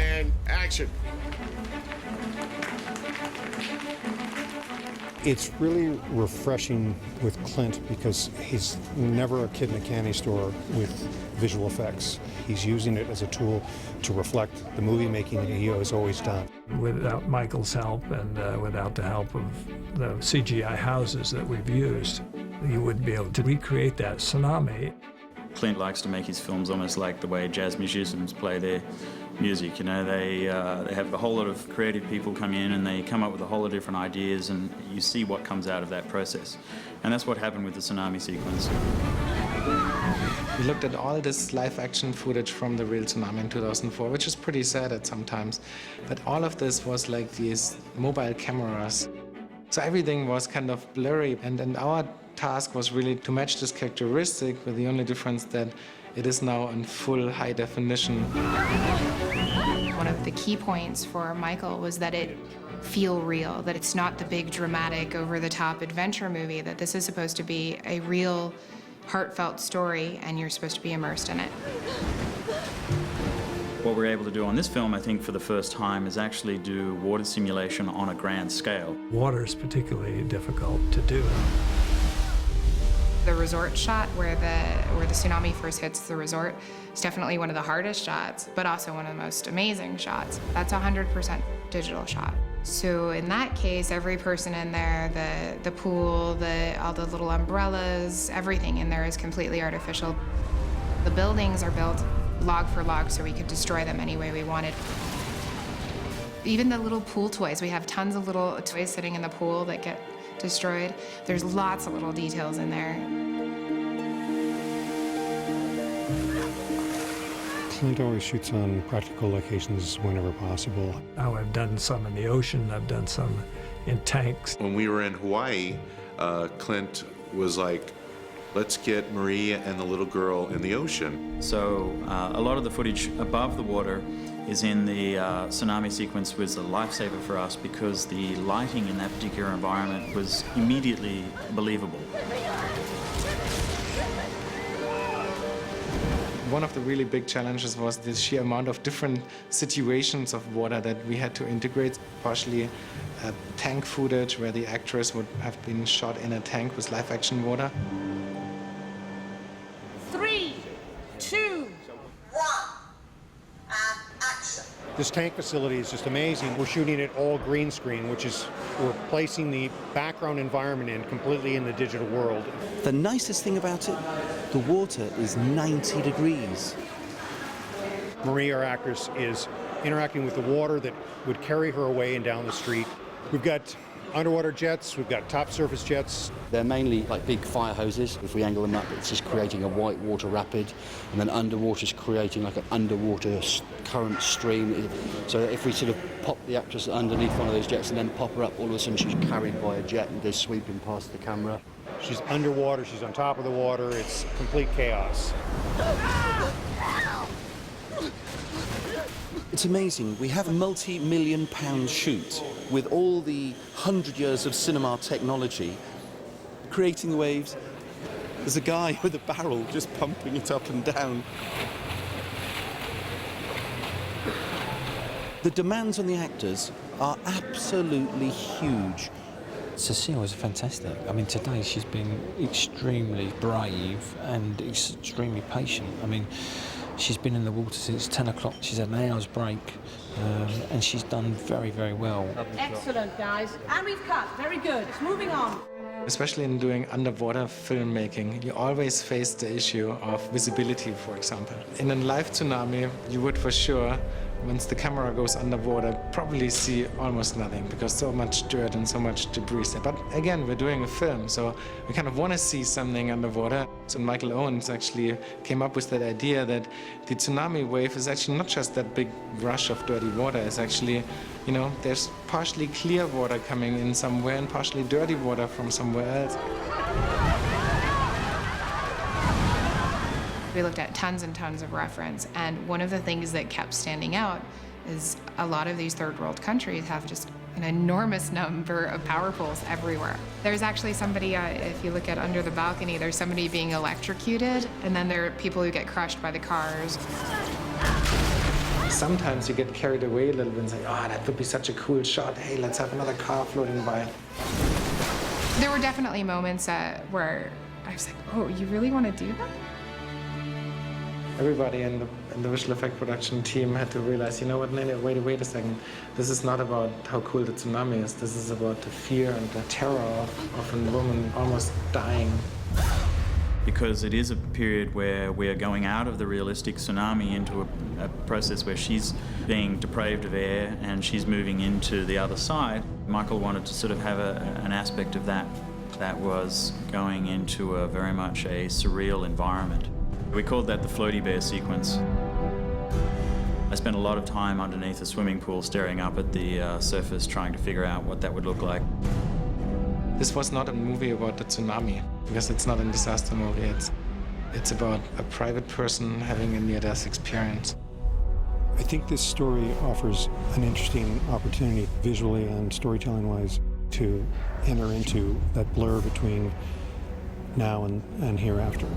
and action. It's really refreshing with Clint because he's never a kid in a candy store with visual effects. He's using it as a tool to reflect the movie making that he has always done. Without Michael's help and without the help of the CGI houses that we've used, you wouldn't be able to recreate that tsunami. Clint likes to make his films almost like the way jazz musicians play their music. You know, they have a whole lot of creative people come in and they come up with a whole lot of different ideas, and you see what comes out of that process. And that's what happened with the tsunami sequence. We looked at all this live-action footage from the real tsunami in 2004, which is pretty sad at sometimes. But all of this was like these mobile cameras. So everything was kind of blurry, and our task was really to match this characteristic, with the only difference that it is now in full high definition. One of the key points for Michael was that it feel real, that it's not the big dramatic over-the-top adventure movie, that this is supposed to be a real heartfelt story and you're supposed to be immersed in it. What we're able to do on this film, I think for the first time, is actually do water simulation on a grand scale. Water is particularly difficult to do. The resort shot where the tsunami first hits the resort is definitely one of the hardest shots, but also one of the most amazing shots. That's a 100% digital shot. So in that case, every person in there, the pool, all the little umbrellas, everything in there is completely artificial. The buildings are built log for log so we could destroy them any way we wanted. Even the little pool toys, we have tons of little toys sitting in the pool that get destroyed. There's lots of little details in there. Clint always shoots on practical locations whenever possible. Oh, I've done some in the ocean, I've done some in tanks. When we were in Hawaii, Clint was like, let's get Maria and the little girl in the ocean. So a lot of the footage above the water is in the tsunami sequence, was a lifesaver for us because the lighting in that particular environment was immediately believable. One of the really big challenges was the sheer amount of different situations of water that we had to integrate. Partially tank footage where the actress would have been shot in a tank with live-action water. 3, 2, 1, and action. This tank facility is just amazing. We're shooting it all green screen, which is, we're placing the background environment in completely in the digital world. The nicest thing about it, the water is 90 degrees. Marie, our actress, is interacting with the water that would carry her away and down the street. We've got underwater jets, we've got top surface jets. They're mainly like big fire hoses. If we angle them up, it's just creating a white water rapid, and then underwater is creating like an underwater current stream. So if we sort of pop the actress underneath one of those jets and then pop her up, all of a sudden she's carried by a jet and goes sweeping past the camera. She's underwater, she's on top of the water, it's complete chaos. It's amazing. We have a multi-million-pound shoot with all the 100 years of cinema technology creating the waves. There's a guy with a barrel just pumping it up and down. The demands on the actors are absolutely huge. Cecile is fantastic. I mean, today she's been extremely brave and extremely patient. I mean, she's been in the water since 10 o'clock. She's had an hour's break, and she's done very, very well. Excellent, guys. And we've cut. Very good. Moving on. Especially in doing underwater filmmaking, you always face the issue of visibility, for example. In a live tsunami, you would for sure, once the camera goes underwater, probably see almost nothing because so much dirt and so much debris there. But again, we're doing a film, so we kind of want to see something underwater. So Michael Owens actually came up with that idea that the tsunami wave is actually not just that big rush of dirty water. It's actually, you know, there's partially clear water coming in somewhere and partially dirty water from somewhere else. We looked at tons and tons of reference, and one of the things that kept standing out is a lot of these third world countries have just an enormous number of power poles everywhere. There's actually somebody, if you look at under the balcony, there's somebody being electrocuted, and then there are people who get crushed by the cars. Sometimes you get carried away a little bit and say, oh, that would be such a cool shot. Hey, let's have another car floating by. There were definitely moments where I was like, oh, you really want to do that? Everybody in the visual effect production team had to realize, you know what, Nene, wait a second. This is not about how cool the tsunami is. This is about the fear and the terror of a woman almost dying. Because it is a period where we're going out of the realistic tsunami into a process where she's being deprived of air and she's moving into the other side. Michael wanted to sort of have an aspect of that was going into a very much a surreal environment. We called that the floaty bear sequence. I spent a lot of time underneath a swimming pool staring up at the surface trying to figure out what that would look like. This was not a movie about the tsunami, because it's not a disaster movie. It's about a private person having a near-death experience. I think this story offers an interesting opportunity, visually and storytelling-wise, to enter into that blur between now and hereafter.